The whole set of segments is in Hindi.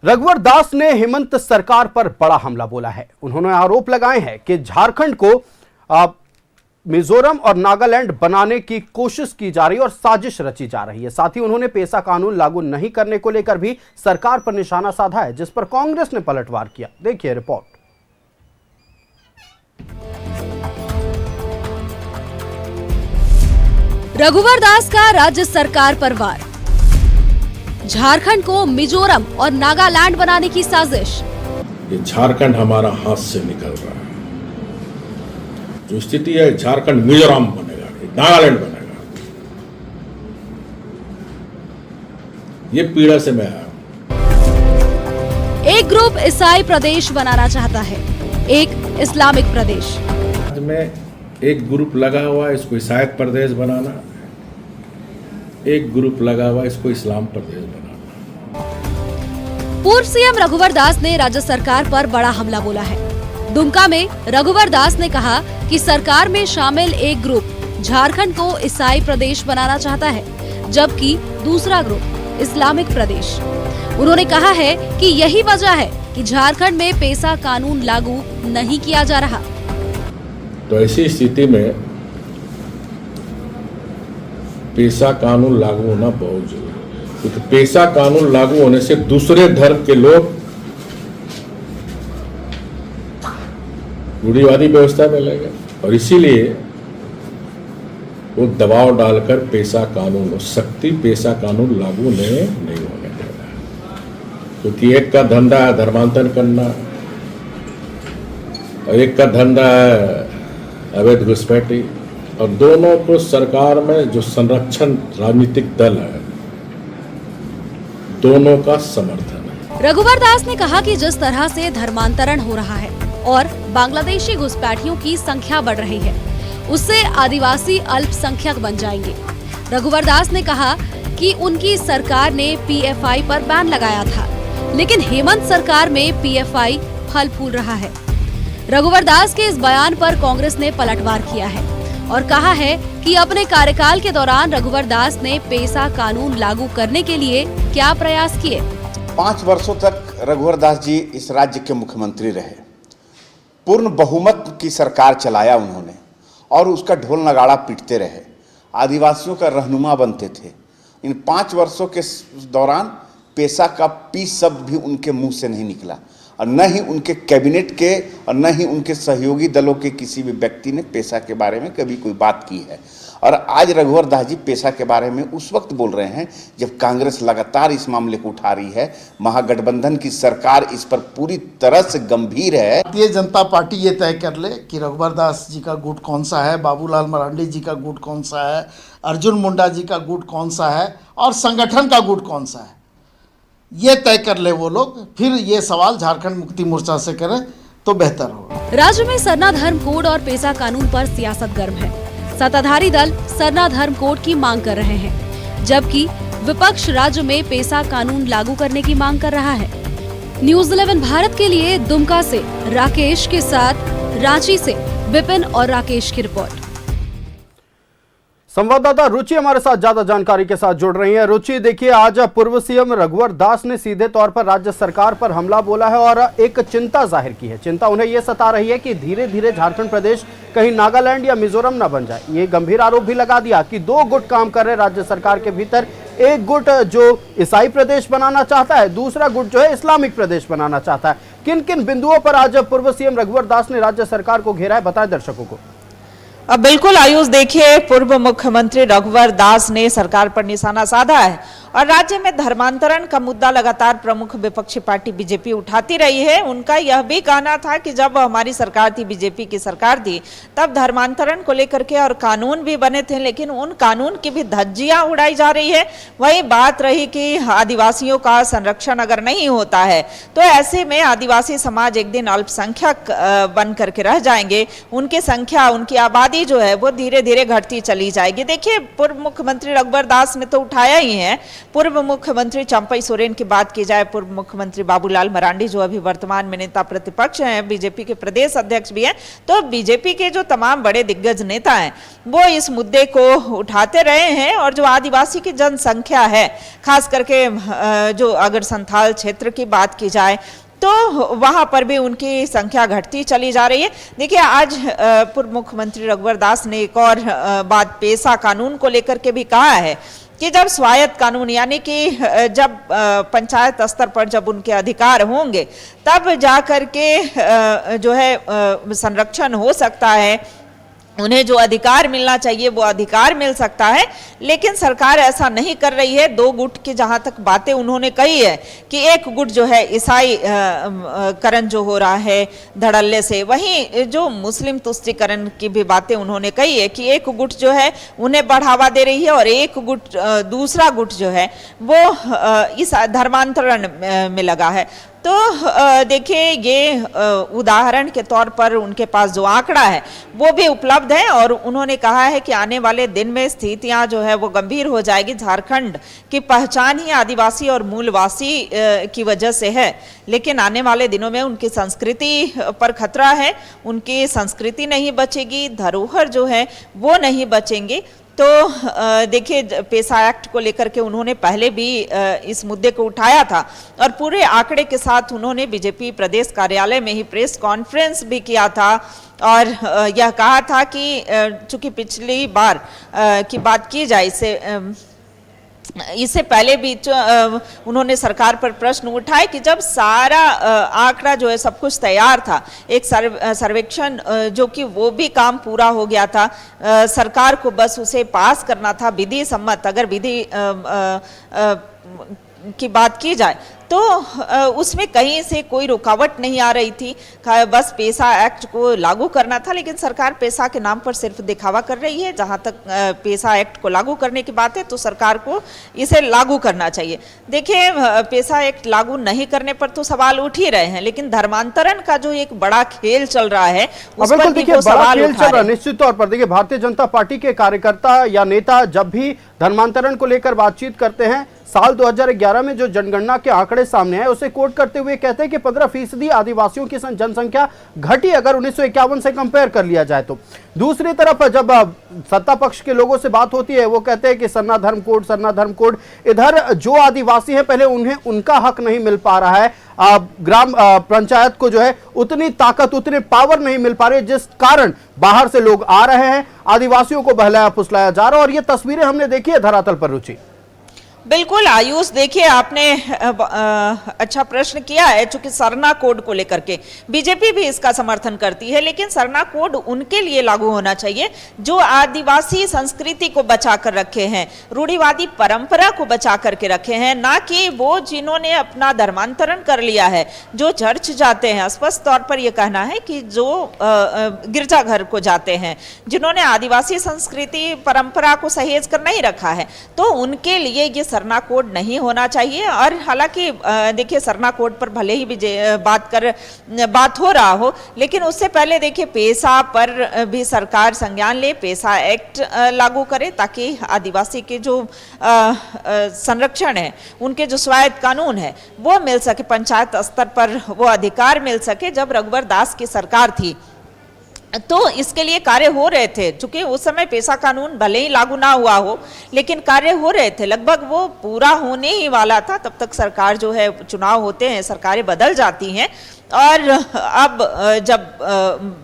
रघुवर दास ने हेमंत सरकार पर बड़ा हमला बोला है। उन्होंने आरोप लगाए हैं कि झारखंड को मिजोरम और नागालैंड बनाने की कोशिश की जा रही है और साजिश रची जा रही है। साथ ही उन्होंने पेसा कानून लागू नहीं करने को लेकर भी सरकार पर निशाना साधा है, जिस पर कांग्रेस ने पलटवार किया। देखिए रिपोर्ट। रघुवर दास का राज्य सरकार पर वार। झारखंड को मिजोरम और नागालैंड बनाने की साजिश। ये झारखंड हमारा हाथ से निकल रहा है। जो स्थिति है, झारखंड मिजोरम बनेगा, नागालैंड बनेगा। ये पीड़ा से मैं आया हूं। एक ग्रुप ईसाई प्रदेश बनाना चाहता है, एक इस्लामिक प्रदेश। आज में एक ग्रुप लगा हुआ है, इसको ईसाई प्रदेश बनाना। एक ग्रुप लगा हुआ है, इसको इस्लाम प्रदेश बनाना। पूर्व सीएम रघुवर दास ने राज्य सरकार पर बड़ा हमला बोला है। दुमका में रघुवर दास ने कहा कि सरकार में शामिल एक ग्रुप झारखंड को ईसाई प्रदेश बनाना चाहता है, जबकि दूसरा ग्रुप इस्लामिक प्रदेश। उन्होंने कहा है कि यही वजह है कि झारखंड में पेसा कानून लागू नहीं किया जा रहा। तो ऐसी स्थिति में पेसा कानून लागू होना बहुत जरूरी है, क्योंकि पेसा कानून लागू होने से दूसरे धर्म के लोग रूढ़िवादी व्यवस्था में लगे और इसीलिए वो दबाव डालकर पेसा कानून, सख्ती पेसा कानून लागू नहीं होने दे रहा है। क्योंकि एक का धंधा है धर्मांतरण करना और एक का धंधा है अवैध घुसपैठी, और दोनों को सरकार में जो संरक्षण राजनीतिक दल है, दोनों का समर्थन है। रघुवर दास ने कहा कि जिस तरह से धर्मांतरण हो रहा है और बांग्लादेशी घुसपैठियों की संख्या बढ़ रही है, उससे आदिवासी अल्पसंख्यक बन जाएंगे। रघुवर दास ने कहा कि उनकी सरकार ने पीएफआई पर बैन लगाया था, लेकिन हेमंत सरकार में पीएफआई फल फूल रहा है। रघुवर दास के इस बयान पर कांग्रेस ने पलटवार किया है और कहा है कि अपने कार्यकाल के दौरान रघुवर दास ने पेसा कानून लागू करने के लिए क्या प्रयास किए। 5 वर्षों तक रघुवर दास जी इस राज्य के मुख्यमंत्री रहे। पूर्ण बहुमत की सरकार चलाया उन्होंने और उसका ढोल नगाड़ा पीटते रहे। आदिवासियों का रहनुमा बनते थे। इन 5 वर्षों के दौरान पेसा का पी शब्द भी उनके मुंह से नहीं निकला और न ही उनके कैबिनेट के और न ही उनके सहयोगी दलों के किसी भी व्यक्ति ने पेसा के बारे में कभी कोई बात की है। और आज रघुवर दास जी पेसा के बारे में उस वक्त बोल रहे हैं जब कांग्रेस लगातार इस मामले को उठा रही है। महागठबंधन की सरकार इस पर पूरी तरह से गंभीर है। भारतीय जनता पार्टी ये तय कर ले कि रघुवर दास जी का गुट कौन सा है, बाबूलाल मरांडी जी का गुट कौन सा है, अर्जुन मुंडा जी का गुट कौन सा है और संगठन का गुट कौन सा है, ये तय कर ले वो लोग। फिर ये सवाल झारखंड मुक्ति मोर्चा से करें तो बेहतर होगा। राज्य में सरना धर्म कोड और पेसा कानून पर सियासत गर्म है। सत्ताधारी दल सरना धर्म कोड की मांग कर रहे हैं, जबकि विपक्ष राज्य में पेसा कानून लागू करने की मांग कर रहा है। न्यूज़ 11 भारत के लिए दुमका से राकेश के साथ रांची से विपिन और राकेश की रिपोर्ट। संवाददाता रुचि हमारे साथ ज्यादा जानकारी के साथ जुड़ रही है। रुचि, देखिए आज पूर्व सीएम रघुवर दास ने सीधे तौर पर राज्य सरकार पर हमला बोला है और एक चिंता जाहिर की है। चिंता उन्हें यह सता रही है कि धीरे धीरे झारखंड प्रदेश कहीं नागालैंड या मिजोरम न बन जाए। ये गंभीर आरोप भी लगा दिया कि 2 गुट काम कर रहे राज्य सरकार के भीतर। एक गुट जो ईसाई प्रदेश बनाना चाहता है, दूसरा गुट जो है इस्लामिक प्रदेश बनाना चाहता है। किन किन बिंदुओं पर आज पूर्व सीएम रघुवर दास ने राज्य सरकार को घेरा है, बताएं दर्शकों को। अब बिल्कुल आयुष, देखिए पूर्व मुख्यमंत्री रघुवर दास ने सरकार पर निशाना साधा है और राज्य में धर्मांतरण का मुद्दा लगातार प्रमुख विपक्षी पार्टी बीजेपी उठाती रही है। उनका यह भी कहना था कि जब हमारी सरकार थी, बीजेपी की सरकार थी, तब धर्मांतरण को लेकर के और कानून भी बने थे, लेकिन उन कानून की भी धज्जियां उड़ाई जा रही है। वही बात रही कि आदिवासियों का संरक्षण अगर नहीं होता है तो ऐसे में आदिवासी समाज एक दिन अल्पसंख्यक बन करके रह जाएंगे। उनकी संख्या, उनकी आबादी जो है वो धीरे धीरे घटती चली जाएगी। देखिए पूर्व मुख्यमंत्री रघुवर दास ने तो उठाया ही है, पूर्व मुख्यमंत्री चंपई सोरेन की बात की जाए, पूर्व मुख्यमंत्री बाबूलाल मरांडी जो अभी वर्तमान में नेता प्रतिपक्ष हैं, बीजेपी के प्रदेश अध्यक्ष भी हैं, तो बीजेपी के जो तमाम बड़े दिग्गज नेता हैं वो इस मुद्दे को उठाते रहे हैं। और जो आदिवासी की जनसंख्या है, खास करके जो अगर संथाल क्षेत्र की बात की जाए तो वहां पर भी उनकी संख्या घटती चली जा रही है। देखिए, आज पूर्व मुख्यमंत्री रघुवर दास ने एक और बात पेशा कानून को लेकर के भी कहा है कि जब स्वायत्त कानून यानी कि जब पंचायत स्तर पर जब उनके अधिकार होंगे तब जाकर के जो है संरक्षण हो सकता है, उन्हें जो अधिकार मिलना चाहिए वो अधिकार मिल सकता है। लेकिन सरकार ऐसा नहीं कर रही है। 2 गुट की जहां तक बातें उन्होंने कही है कि एक गुट जो है ईसाई करण जो हो रहा है धड़ल्ले से, वहीं जो मुस्लिम तुष्टीकरण की भी बातें उन्होंने कही है कि एक गुट जो है उन्हें बढ़ावा दे रही है और एक गुट दूसरा गुट जो है वो इस धर्मांतरण में लगा है। तो देखिए, ये उदाहरण के तौर पर उनके पास जो आंकड़ा है वो भी उपलब्ध है और उन्होंने कहा है कि आने वाले दिन में स्थितियां जो है वो गंभीर हो जाएगी। झारखंड की पहचान ही आदिवासी और मूलवासी की वजह से है, लेकिन आने वाले दिनों में उनकी संस्कृति पर खतरा है, उनकी संस्कृति नहीं बचेगी, धरोहर जो है वो नहीं बचेंगे। तो देखिए, पेशा एक्ट को लेकर के उन्होंने पहले भी इस मुद्दे को उठाया था और पूरे आंकड़े के साथ उन्होंने बीजेपी प्रदेश कार्यालय में ही प्रेस कॉन्फ्रेंस भी किया था और यह कहा था कि चूंकि पिछली बार की बात की जाए, इससे पहले भी उन्होंने सरकार पर प्रश्न उठाए कि जब सारा आंकड़ा जो है सब कुछ तैयार था, एक सर्वेक्षण जो कि वो भी काम पूरा हो गया था, सरकार को बस उसे पास करना था विधि सम्मत। अगर विधि की बात की जाए तो उसमें कहीं से कोई रुकावट नहीं आ रही थी, बस पेशा एक्ट को लागू करना था। लेकिन सरकार पेशा के नाम पर सिर्फ दिखावा कर रही है। जहां तक पेशा एक्ट को लागू करने की बात है तो सरकार को इसे लागू करना चाहिए। देखिए, पेशा एक्ट लागू नहीं करने पर तो सवाल उठ ही रहे हैं, लेकिन धर्मांतरण का जो एक बड़ा खेल चल रहा है उस पर भी वो सवाल उठा रहे हैं। निश्चित तौर पर देखिए, भारतीय जनता पार्टी के कार्यकर्ता या नेता जब भी धर्मांतरण को लेकर बातचीत करते हैं, साल 2011 में जो जनगणना के आंकड़े सामने आए उसे कोट करते हुए कहते हैं कि 15% आदिवासियों की जनसंख्या घटी अगर 1951 से कंपेयर कर लिया जाए तो। दूसरी तरफ जब सत्ता पक्ष के लोगों से बात होती है वो कहते हैं कि सरना धर्म कोड, इधर जो आदिवासी है पहले उन्हें उनका हक नहीं मिल पा रहा है, ग्राम पंचायत को जो है उतनी ताकत उतने पावर नहीं मिल पा रही, जिस कारण बाहर से लोग आ रहे हैं, आदिवासियों को बहलाया फुसलाया जा रहा है। और ये तस्वीरें हमने देखी है धरातल पर। रुचि, बिल्कुल आयुष, देखिए आपने अच्छा प्रश्न किया है। चूंकि सरना कोड को लेकर के बीजेपी भी इसका समर्थन करती है, लेकिन सरना कोड उनके लिए लागू होना चाहिए जो आदिवासी संस्कृति को बचा कर रखे हैं, रूढ़िवादी परंपरा को बचा करके रखे हैं, ना कि वो जिन्होंने अपना धर्मांतरण कर लिया है, जो चर्च जाते हैं। स्पष्ट तौर पर यह कहना है कि जो गिरजाघर को जाते हैं, जिन्होंने आदिवासी संस्कृति परंपरा को सहेज कर नहीं रखा है, तो उनके लिए ये सरना कोड नहीं होना चाहिए। और हालांकि देखिए, सरना कोड पर भले ही भी बात हो रहा हो, लेकिन उससे पहले देखिए पेशा पर भी सरकार संज्ञान ले, पेशा एक्ट लागू करे ताकि आदिवासी के जो संरक्षण है, उनके जो स्वायत्त कानून है वो मिल सके, पंचायत स्तर पर वो अधिकार मिल सके। जब रघुवर दास की सरकार थी तो इसके लिए कार्य हो रहे थे। चूंकि उस समय पेशा कानून भले ही लागू ना हुआ हो, लेकिन कार्य हो रहे थे, लगभग वो पूरा होने ही वाला था। तब तक सरकार जो है, चुनाव होते हैं, सरकारें बदल जाती हैं और अब जब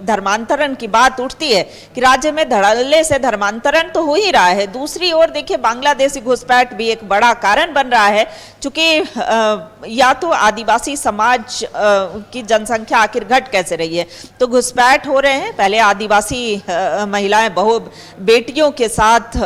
धर्मांतरण की बात उठती है कि राज्य में धड़ल्ले से धर्मांतरण तो हो ही रहा है, दूसरी ओर देखिए बांग्लादेशी घुसपैठ भी एक बड़ा कारण बन रहा है। चूंकि या तो आदिवासी समाज की जनसंख्या आखिर घट कैसे रही है, तो घुसपैठ हो रहे हैं। पहले आदिवासी महिलाएं बहु बेटियों के साथ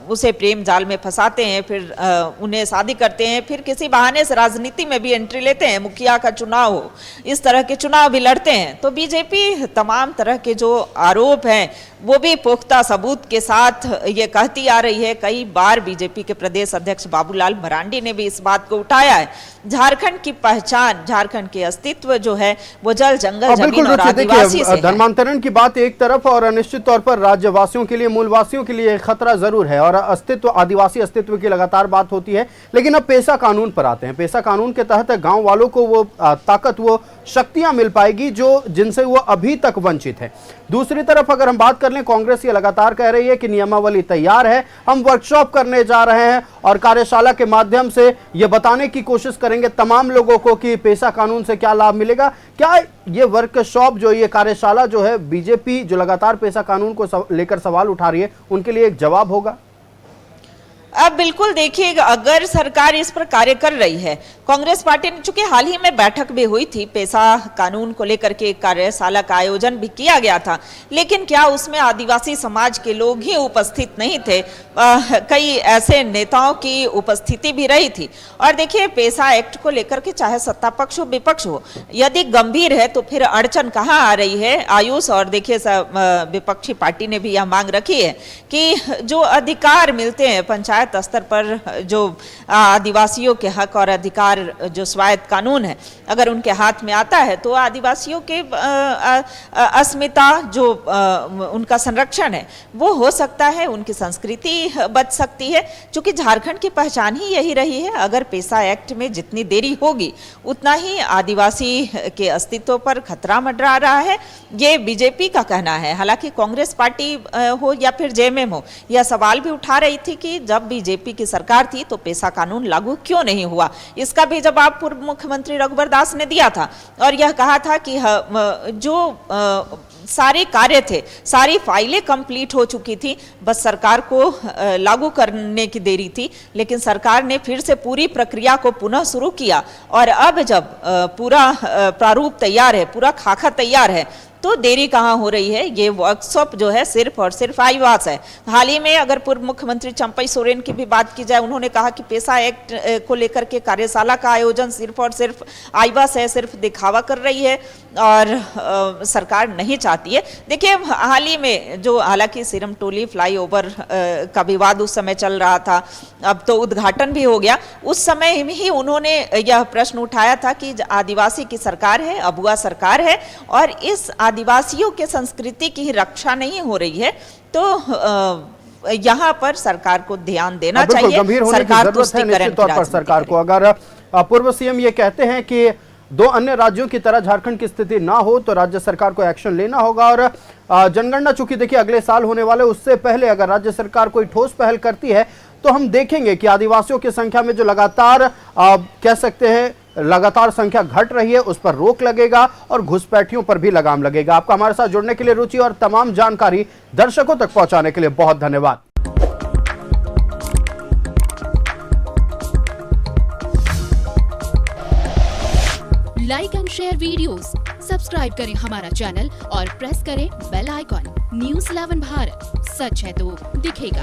उसे प्रेम जाल में फंसाते हैं, फिर उन्हें शादी करते हैं, फिर किसी बहाने से राजनीति में भी एंट्री लेते हैं, मुखिया का चुनाव हो, इस तरह के चुनाव भी लड़ते हैं। तो बीजेपी तमाम तरह के जो आरोप हैं वो भी पुख्ता सबूत के साथ ये कहती आ रही है। कई बार बीजेपी के प्रदेश अध्यक्ष बाबूलाल मरांडी ने भी इस बात को उठाया है। झारखंड की पहचान, झारखंड के अस्तित्व जो है वो जल जंगल जमीन और आदिवासी से है। धर्मांतरण की बात एक तरफ और निश्चित तौर पर राज्यवासियों के लिए, मूलवासियों के लिए खतरा जरूर है और अस्तित्व, आदिवासी अस्तित्व की लगातार बात होती है। लेकिन अब पेशा कानून पर आते हैं। पेशा कानून के तहत गांव वालों को वो ताकत, वो शक्तियां मिल पाएगी जो जिनसे वो अभी तक वंचित है। दूसरी तरफ अगर हम बात कर लें, कांग्रेस ये लगातार कह रही है कि नियमावली तैयार है, हम वर्कशॉप करने जा रहे हैं और कार्यशाला के माध्यम से ये बताने की कोशिश करेंगे तमाम लोगों को कि पेशा कानून से क्या लाभ मिलेगा। क्या ये वर्कशॉप जो, ये कार्यशाला जो है, बीजेपी जो लगातार पेशा कानून को लेकर सवाल उठा रही है उनके लिए एक जवाब होगा? अब बिल्कुल देखिए, अगर सरकार इस पर कार्य कर रही है, कांग्रेस पार्टी ने, चूंकि हाल ही में बैठक भी हुई थी, पेशा कानून को लेकर के कार्यशाला का आयोजन भी किया गया था, लेकिन क्या उसमें आदिवासी समाज के लोग ही उपस्थित नहीं थे? कई ऐसे नेताओं की उपस्थिति भी रही थी। और देखिए, पेशा एक्ट को लेकर के चाहे सत्ता पक्ष हो विपक्ष हो, यदि गंभीर है तो फिर अड़चन कहाँ आ रही है आयुष? और देखिए, विपक्षी पार्टी ने भी यह मांग रखी है कि जो अधिकार मिलते हैं पंचायत स्तर पर, जो आदिवासियों के हक और अधिकार, जो स्वायत्त कानून है, अगर उनके हाथ में आता है तो आदिवासियों के अस्मिता, जो उनका संरक्षण है वो हो सकता है, उनकी संस्कृति बच सकती है। क्योंकि झारखंड की पहचान ही यही रही है। अगर पेशा एक्ट में जितनी देरी होगी उतना ही आदिवासी के अस्तित्व पर खतरा मंडरा रहा है, ये बीजेपी का कहना है। हालांकि कांग्रेस पार्टी हो या फिर जेएमएम हो, यह सवाल भी उठा रही थी कि जब बीजेपी की सरकार थी तो पेशा कानून लागू क्यों नहीं हुआ। इसका भी जवाब पूर्व मुख्यमंत्री रघुवर दास ने दिया था और यह कहा था कि जो सारे कार्य थे, सारी फाइलें कंप्लीट हो चुकी थी, बस सरकार को लागू करने की देरी थी। लेकिन सरकार ने फिर से पूरी प्रक्रिया को पुनः शुरू किया और अब जब पूरा प्रारूप तैयार है, पूरा खाका तैयार है, तो देरी कहाँ हो रही है? ये वर्कशॉप जो है सिर्फ और सिर्फ आईवास है। हाल ही में अगर पूर्व मुख्यमंत्री चंपई सोरेन की भी बात की जाए, उन्होंने कहा कि पेशा एक्ट को लेकर के कार्यशाला का आयोजन सिर्फ और सिर्फ आईवास है, सिर्फ दिखावा कर रही है और सरकार नहीं चाहती है। देखिए, हाल ही में जो, हालांकि सिरम टोली फ्लाईओवर का विवाद उस समय चल रहा था, अब तो उद्घाटन भी हो गया। उस समय ही उन्होंने यह प्रश्न उठाया था कि आदिवासी की सरकार है, अबुआ सरकार है और इस आदिवासियों के संस्कृति की रक्षा नहीं हो रही है, तो यहाँ पर सरकार को ध्यान देना चाहिए। गंभीर होने की जरूरत है निश्चित तौर पर सरकार को। अगर पूर्व सीएम ये कहते हैं कि दो अन्य राज्यों की तरह झारखंड की स्थिति ना हो तो राज्य सरकार को एक्शन लेना होगा और जनगणना चूंकि देखिए अगले साल होने वाले, उससे पहले अगर राज्य सरकार कोई ठोस पहल करती है तो हम देखेंगे कि आदिवासियों की संख्या में जो लगातार कह सकते हैं लगातार संख्या घट रही है, उस पर रोक लगेगा और घुसपैठियों पर भी लगाम लगेगा। आपका हमारे साथ जुड़ने के लिए रुचि और तमाम जानकारी दर्शकों तक पहुंचाने के लिए बहुत धन्यवाद। Like and share videos, subscribe करें हमारा चैनल और प्रेस करें बेल आइकॉन। न्यूज़ 11 भारत, सच है तो दिखेगा।